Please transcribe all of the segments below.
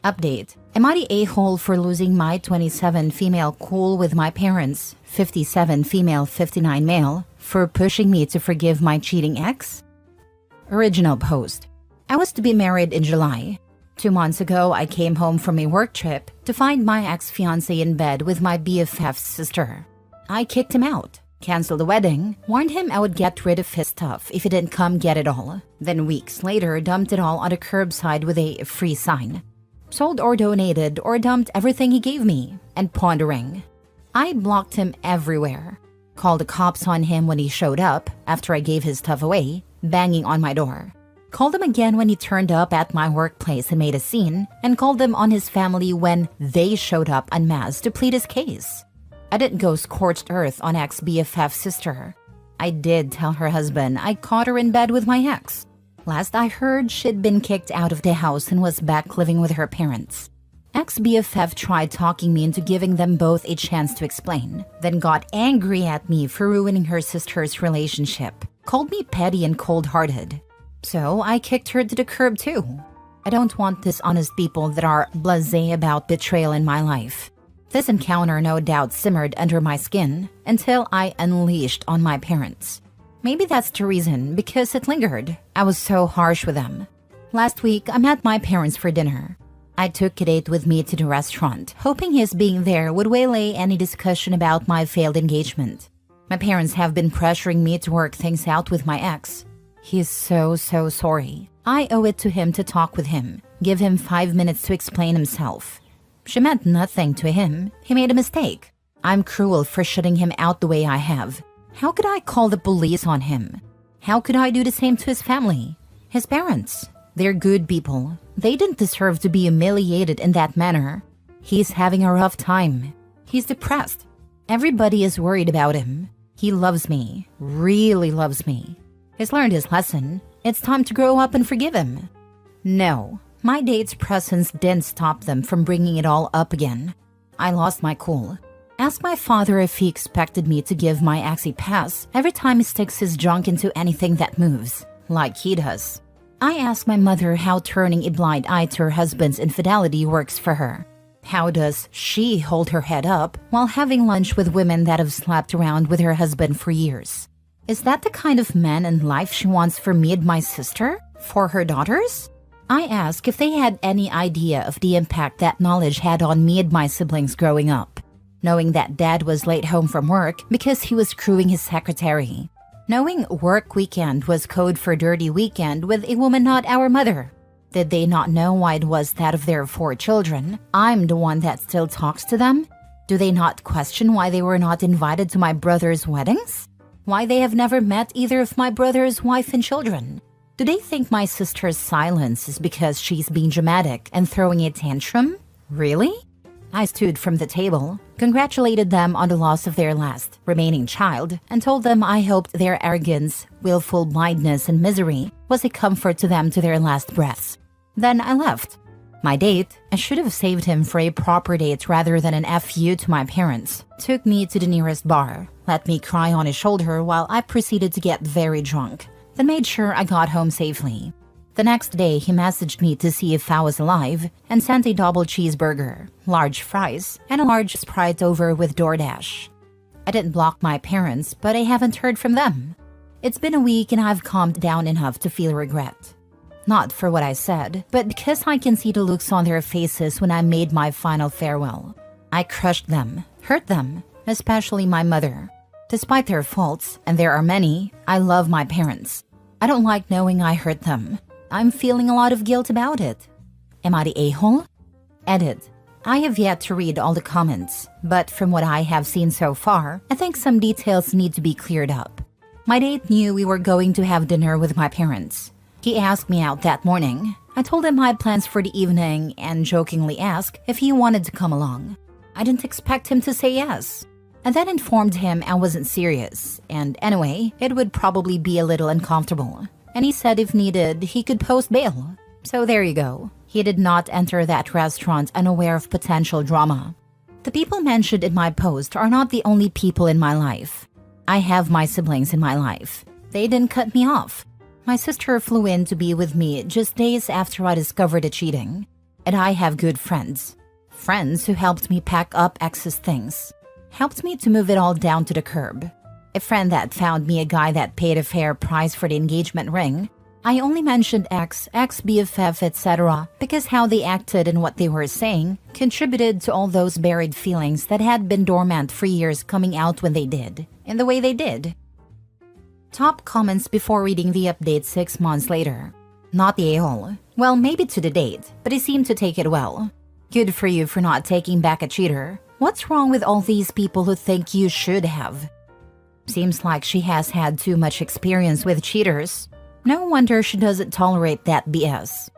Update. Am I the a-hole for losing my 27 female cool with my parents, 57 female 59 male, for pushing me to forgive my cheating ex? Original post. I was to be married in July. 2 months ago, I came home from a work trip to find my ex-fiancé in bed with my BFF's sister. I kicked him out, canceled the wedding, warned him I would get rid of his stuff if he didn't come get it all, then weeks later dumped it all on a curbside with a free sign. Sold or donated or dumped everything he gave me, and pawned a ring. I blocked him everywhere. Called the cops on him when he showed up after I gave his stuff away, banging on my door. Called him again when he turned up at my workplace and made a scene, and called him on his family when they showed up en masse to plead his case. I didn't go scorched earth on ex-BFF's sister. I did tell her husband I caught her in bed with my ex. Last I heard, she'd been kicked out of the house and was back living with her parents. Ex-BFF tried talking me into giving them both a chance to explain, then got angry at me for ruining her sister's relationship, called me petty and cold-hearted. So I kicked her to the curb too. I don't want dishonest people that are blasé about betrayal in my life. This encounter no doubt simmered under my skin until I unleashed on my parents. Maybe that's the reason, because it lingered. I was so harsh with them. Last week, I met my parents for dinner. I took a date with me to the restaurant, hoping his being there would waylay any discussion about my failed engagement. My parents have been pressuring me to work things out with my ex. He is so sorry. I owe it to him to talk with him, give him 5 minutes to explain himself. She meant nothing to him. He made a mistake. I'm cruel for shutting him out the way I have. How could I call the police on him? How could I do the same to his family? His parents? They're good people. They didn't deserve to be humiliated in that manner. He's having a rough time. He's depressed. Everybody is worried about him. He loves me, really loves me. He's learned his lesson. It's time to grow up and forgive him. No, my date's presence didn't stop them from bringing it all up again. I lost my cool. Asked my father if he expected me to give my ex a pass every time he sticks his junk into anything that moves, like he does. I asked my mother how turning a blind eye to her husband's infidelity works for her. How does she hold her head up while having lunch with women that have slept around with her husband for years? Is that the kind of man and life she wants for me and my sister? For her daughters? I asked if they had any idea of the impact that knowledge had on me and my siblings growing up. Knowing that dad was late home from work because he was screwing his secretary. Knowing work weekend was code for dirty weekend with a woman not our mother. Did they not know why it was that of their 4 children, I'm the one that still talks to them? Do they not question why they were not invited to my brother's weddings? Why they have never met either of my brother's wife and children? Do they think my sister's silence is because she's being dramatic and throwing a tantrum? Really? I stood from the table, congratulated them on the loss of their last remaining child, and told them I hoped their arrogance, willful blindness, and misery was a comfort to them to their last breaths. Then I left. My date, I should have saved him for a proper date rather than an FU to my parents, took me to the nearest bar, let me cry on his shoulder while I proceeded to get very drunk, then made sure I got home safely. The next day, he messaged me to see if I was alive and sent a double cheeseburger, large fries, and a large Sprite over with DoorDash. I didn't block my parents, but I haven't heard from them. It's been a week and I've calmed down enough to feel regret. Not for what I said, but because I can see the looks on their faces when I made my final farewell. I crushed them, hurt them, especially my mother. Despite their faults, and there are many, I love my parents. I don't like knowing I hurt them. I'm feeling a lot of guilt about it. Am I the a-hole? Edit. I have yet to read all the comments, but from what I have seen so far, I think some details need to be cleared up. My date knew we were going to have dinner with my parents. He asked me out that morning. I told him I had plans for the evening and jokingly asked if he wanted to come along. I didn't expect him to say yes. I then informed him I wasn't serious, and anyway, it would probably be a little uncomfortable. And he said if needed, he could post bail. So there you go. He did not enter that restaurant unaware of potential drama. The people mentioned in my post are not the only people in my life. I have my siblings in my life. They didn't cut me off. My sister flew in to be with me just days after I discovered the cheating. And I have good friends. Friends who helped me pack up ex's things. Helped me to move it all down to the curb. A friend that found me a guy that paid a fair price for the engagement ring. I only mentioned ex-BFF, etc. because how they acted and what they were saying contributed to all those buried feelings that had been dormant for years coming out when they did, in the way they did. Top comments before reading the update 6 months later. Not the a-hole. Well, maybe to the date, but he seemed to take it well. Good for you for not taking back a cheater. What's wrong with all these people who think you should have? Seems like she has had too much experience with cheaters. No wonder she doesn't tolerate that BS.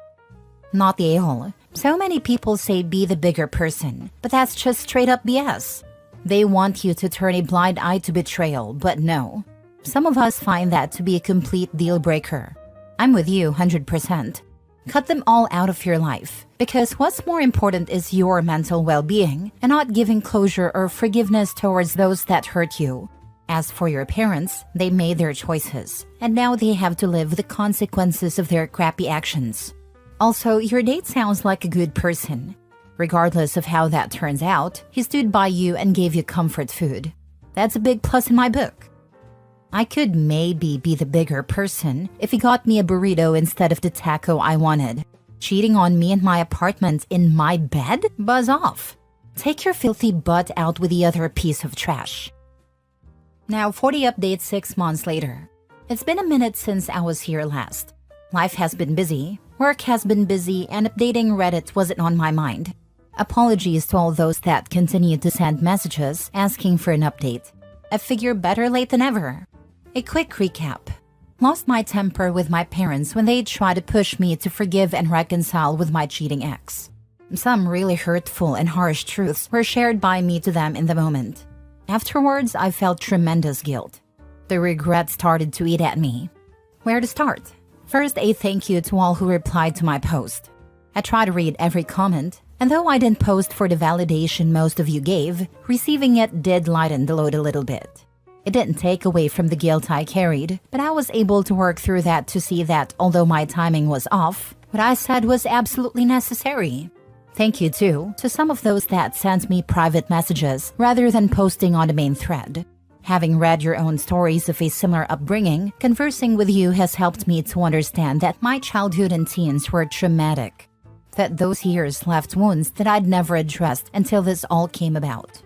Not the a-hole. So many people say be the bigger person, but that's just straight up BS. They want you to turn a blind eye to betrayal, but no. Some of us find that to be a complete deal breaker. I'm with you 100%. Cut them all out of your life, because what's more important is your mental well-being and not giving closure or forgiveness towards those that hurt you. As for your parents, they made their choices, and now they have to live with the consequences of their crappy actions. Also, your date sounds like a good person. Regardless of how that turns out, he stood by you and gave you comfort food. That's a big plus in my book. I could maybe be the bigger person if he got me a burrito instead of the taco I wanted. Cheating on me in my apartment in my bed? Buzz off. Take your filthy butt out with the other piece of trash. Now 40 updates 6 months later. It's been a minute since I was here last. Life has been busy, work has been busy, and updating Reddit wasn't on my mind. Apologies to all those that continue to send messages asking for an update. I figure better late than ever. A quick recap. Lost my temper with my parents when they tried to push me to forgive and reconcile with my cheating ex. Some really hurtful and harsh truths were shared by me to them in the moment. Afterwards, I felt tremendous guilt. The regret started to eat at me. Where to start? First, a thank you to all who replied to my post. I try to read every comment, and though I didn't post for the validation most of you gave, receiving it did lighten the load a little bit. It didn't take away from the guilt I carried, but I was able to work through that to see that although my timing was off, what I said was absolutely necessary. Thank you, too, to some of those that sent me private messages rather than posting on the main thread. Having read your own stories of a similar upbringing, conversing with you has helped me to understand that my childhood and teens were traumatic. That those years left wounds that I'd never addressed until this all came about.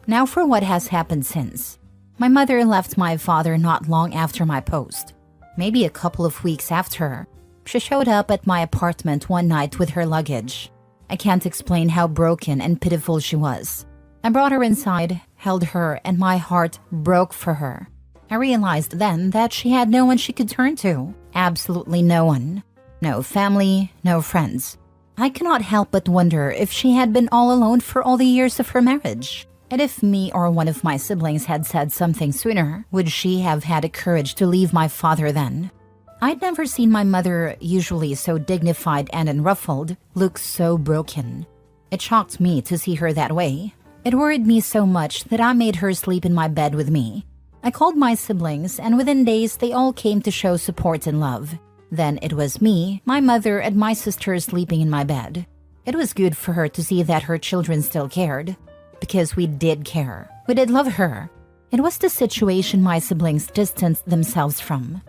Now for what has happened since. My mother left my father not long after my post. Maybe a couple of weeks after. She showed up at my apartment one night with her luggage. I can't explain how broken and pitiful she was. I brought her inside, held her, and my heart broke for her. I realized then that she had no one she could turn to. Absolutely no one. No family, no friends. I cannot help but wonder if she had been all alone for all the years of her marriage. And if me or one of my siblings had said something sooner, would she have had the courage to leave my father then? I'd never seen my mother, usually so dignified and unruffled, look so broken. It shocked me to see her that way. It worried me so much that I made her sleep in my bed with me. I called my siblings, and within days they all came to show support and love. Then it was me, my mother, and my sister sleeping in my bed. It was good for her to see that her children still cared. Because we did care. We did love her. It was the situation my siblings distanced themselves from.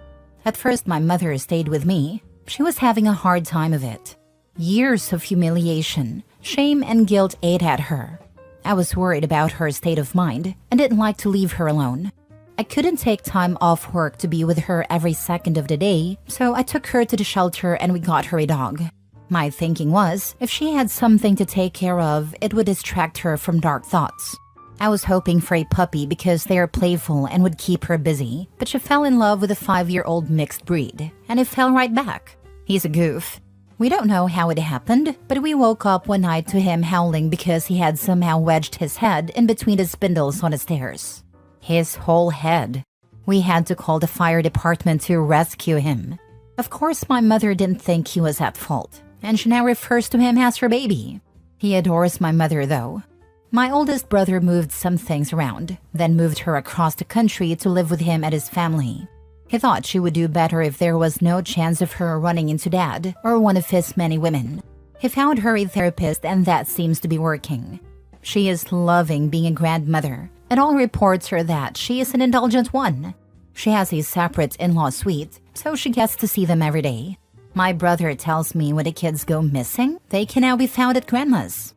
At first, my mother stayed with me. She was having a hard time of it. Years of humiliation, shame, and guilt ate at her. I was worried about her state of mind and didn't like to leave her alone. I couldn't take time off work to be with her every second of the day, so I took her to the shelter and we got her a dog. My thinking was, if she had something to take care of, it would distract her from dark thoughts. I was hoping for a puppy because they are playful and would keep her busy, but she fell in love with a 5-year-old mixed breed, and it fell right back. He's a goof. We don't know how it happened, but we woke up one night to him howling because he had somehow wedged his head in between the spindles on the stairs. His whole head. We had to call the fire department to rescue him. Of course, my mother didn't think he was at fault, and she now refers to him as her baby. He adores my mother, though. My oldest brother moved some things around, then moved her across the country to live with him and his family. He thought she would do better if there was no chance of her running into Dad or one of his many women. He found her a therapist and that seems to be working. She is loving being a grandmother, and all reports are that she is an indulgent one. She has a separate in-law suite, so she gets to see them every day. My brother tells me when the kids go missing, they can now be found at grandma's.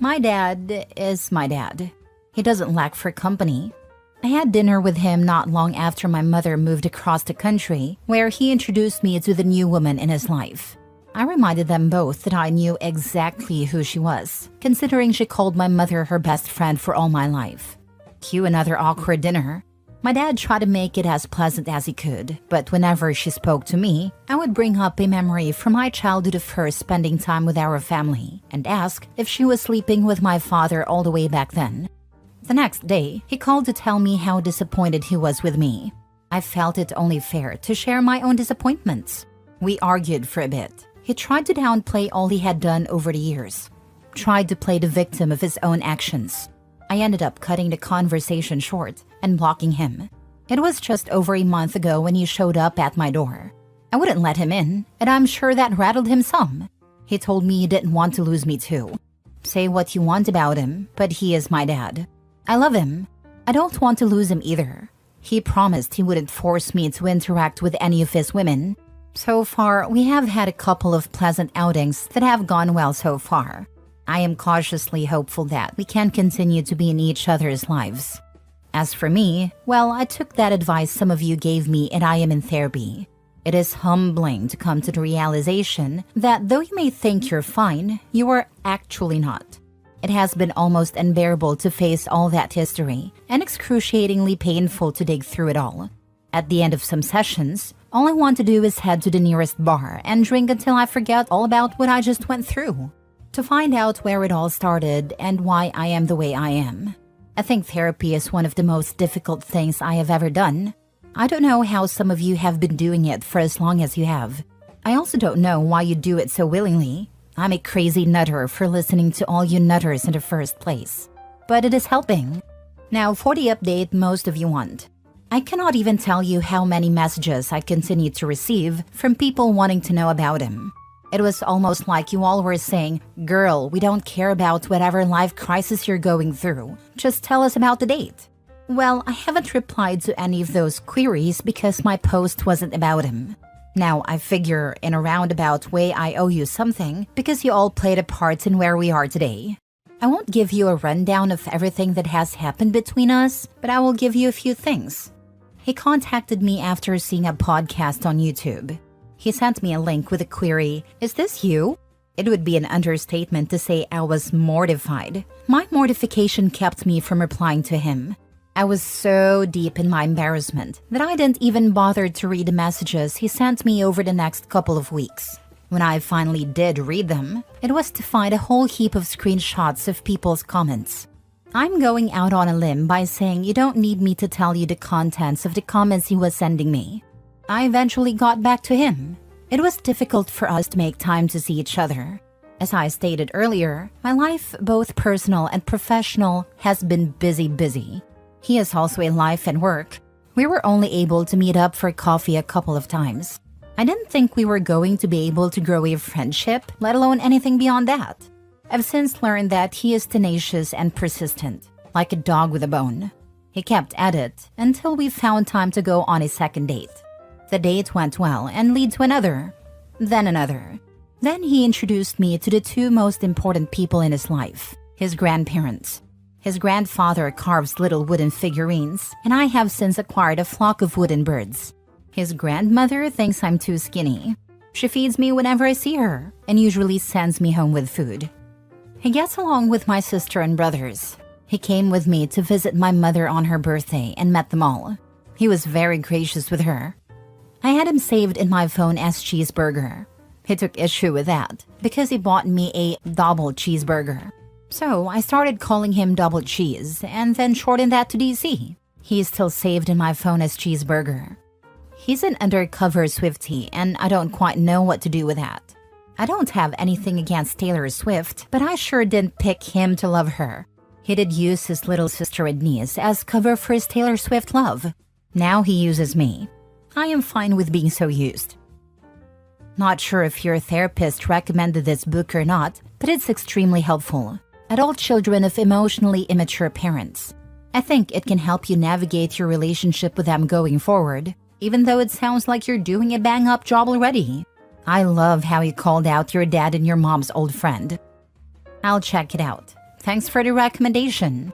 My dad is my dad. He doesn't lack for company. I had dinner with him not long after my mother moved across the country, where he introduced me to the new woman in his life. I reminded them both that I knew exactly who she was, considering she called my mother her best friend for all my life. Cue another awkward dinner. My dad tried to make it as pleasant as he could, but whenever she spoke to me, I would bring up a memory from my childhood of her spending time with our family and ask if she was sleeping with my father all the way back then. The next day, he called to tell me how disappointed he was with me. I felt it only fair to share my own disappointments. We argued for a bit. He tried to downplay all he had done over the years, tried to play the victim of his own actions. I ended up cutting the conversation short and blocking him. It was just over a month ago when he showed up at my door. I wouldn't let him in, and I'm sure that rattled him some. He told me he didn't want to lose me too. Say what you want about him, but he is my dad. I love him. I don't want to lose him either. He promised he wouldn't force me to interact with any of his women. So far, we have had a couple of pleasant outings that have gone well so far. I am cautiously hopeful that we can continue to be in each other's lives. As for me, well, I took that advice some of you gave me and I am in therapy. It is humbling to come to the realization that though you may think you're fine, you are actually not. It has been almost unbearable to face all that history and excruciatingly painful to dig through it all. At the end of some sessions, all I want to do is head to the nearest bar and drink until I forget all about what I just went through, to find out where it all started and why I am the way I am. I think therapy is one of the most difficult things I have ever done. I don't know how some of you have been doing it for as long as you have. I also don't know why you do it so willingly. I'm a crazy nutter for listening to all you nutters in the first place. But it is helping. Now for the update most of you want. I cannot even tell you how many messages I continue to receive from people wanting to know about him. It was almost like you all were saying, "Girl, we don't care about whatever life crisis you're going through. Just tell us about the date." Well, I haven't replied to any of those queries because my post wasn't about him. Now, I figure in a roundabout way I owe you something because you all played a part in where we are today. I won't give you a rundown of everything that has happened between us, but I will give you a few things. He contacted me after seeing a podcast on YouTube. He sent me a link with a query, "Is this you?" It would be an understatement to say I was mortified. My mortification kept me from replying to him. I was so deep in my embarrassment that I didn't even bother to read the messages he sent me over the next couple of weeks. When I finally did read them, it was to find a whole heap of screenshots of people's comments. I'm going out on a limb by saying you don't need me to tell you the contents of the comments he was sending me. I eventually got back to him. It was difficult for us to make time to see each other. As I stated earlier, my life, both personal and professional, has been busy. He is also a life and work. We were only able to meet up for coffee a couple of times. I didn't think we were going to be able to grow a friendship, let alone anything beyond that. I've since learned that he is tenacious and persistent, like a dog with a bone. He kept at it until we found time to go on a second date. The date went well and led to another, then another. Then he introduced me to the two most important people in his life, his grandparents. His grandfather carves little wooden figurines, and I have since acquired a flock of wooden birds. His grandmother thinks I'm too skinny. She feeds me whenever I see her, and usually sends me home with food. He gets along with my sister and brothers. He came with me to visit my mother on her birthday and met them all. He was very gracious with her. I had him saved in my phone as Cheeseburger. He took issue with that because he bought me a double cheeseburger. So I started calling him Double Cheese and then shortened that to DC. He is still saved in my phone as Cheeseburger. He's an undercover Swiftie and I don't quite know what to do with that. I don't have anything against Taylor Swift, but I sure didn't pick him to love her. He did use his little sister and niece as cover for his Taylor Swift love. Now he uses me. I am fine with being so used. Not sure if your therapist recommended this book or not, but it's extremely helpful. Adult children of emotionally immature parents. I think it can help you navigate your relationship with them going forward, even though it sounds like you're doing a bang-up job already. I love how you called out your dad and your mom's old friend. I'll check it out. Thanks for the recommendation.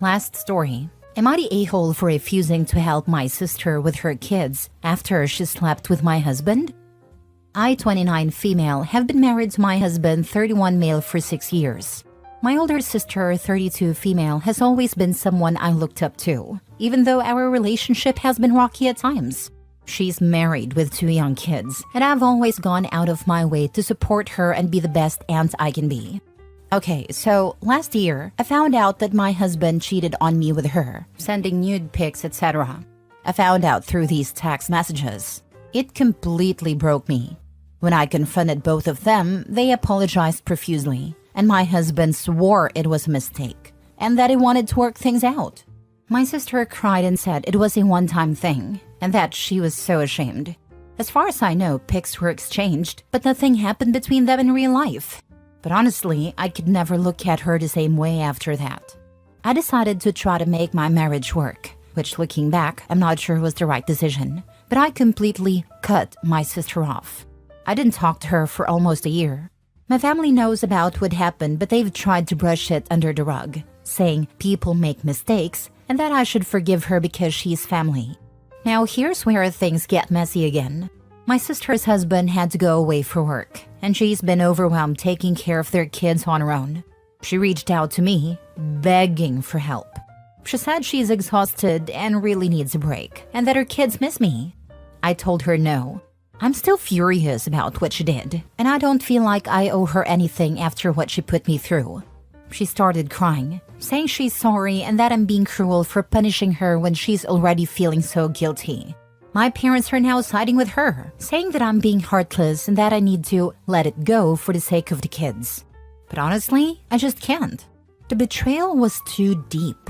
Last story. Am I the a-hole for refusing to help my sister with her kids after she slept with my husband? I, 29 female, have been married to my husband, 31 male, for 6 years. My older sister, 32 female, has always been someone I looked up to, even though our relationship has been rocky at times. She's married with 2 young kids, and I've always gone out of my way to support her and be the best aunt I can be. Okay, so last year, I found out that my husband cheated on me with her, sending nude pics, etc. I found out through these text messages. It completely broke me. When I confronted both of them, they apologized profusely, and my husband swore it was a mistake, and that he wanted to work things out. My sister cried and said it was a one-time thing, and that she was so ashamed. As far as I know, pics were exchanged, but nothing happened between them in real life. But honestly, I could never look at her the same way after that. I decided to try to make my marriage work, which looking back, I'm not sure was the right decision, but I completely cut my sister off. I didn't talk to her for almost a year. My family knows about what happened, but they've tried to brush it under the rug, saying people make mistakes and that I should forgive her because she's family. Now here's where things get messy again. My sister's husband had to go away for work, and she's been overwhelmed taking care of their kids on her own. She reached out to me, begging for help. She said she's exhausted and really needs a break, and that her kids miss me. I told her no. I'm still furious about what she did, and I don't feel like I owe her anything after what she put me through. She started crying, saying she's sorry and that I'm being cruel for punishing her when she's already feeling so guilty. My parents are now siding with her, saying that I'm being heartless and that I need to let it go for the sake of the kids. But honestly, I just can't. The betrayal was too deep,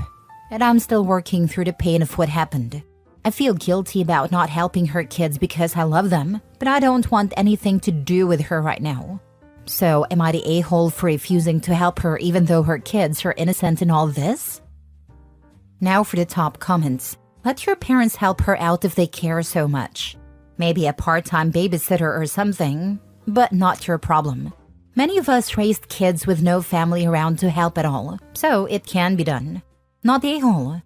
and I'm still working through the pain of what happened. I feel guilty about not helping her kids because I love them, but I don't want anything to do with her right now. So, am I the a-hole for refusing to help her even though her kids are innocent in all this? Now for the top comments. Let your parents help her out if they care so much. Maybe a part-time babysitter or something, but not your problem. Many of us raised kids with no family around to help at all, so it can be done. Not the a-hole.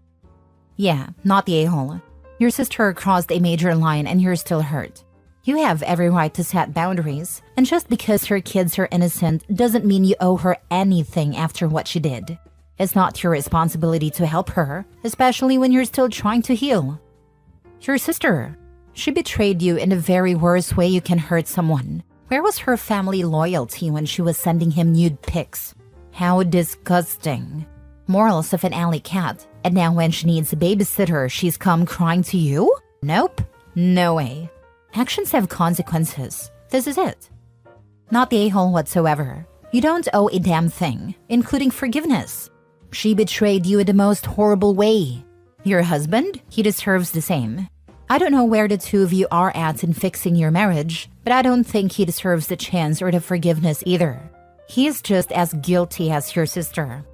Yeah, not the a-hole. Your sister crossed a major line and you're still hurt. You have every right to set boundaries, and just because her kids are innocent doesn't mean you owe her anything after what she did. It's not your responsibility to help her, especially when you're still trying to heal. Your sister. She betrayed you in the very worst way you can hurt someone. Where was her family loyalty when she was sending him nude pics? How disgusting. Morals of an alley cat. And now when she needs a babysitter, she's come crying to you? Nope. No way. Actions have consequences. This is it. Not the a-hole whatsoever. You don't owe a damn thing, including forgiveness. She betrayed you in the most horrible way. Your husband? He deserves the same. I don't know where the two of you are at in fixing your marriage, but I don't think he deserves the chance or the forgiveness either. He is just as guilty as your sister.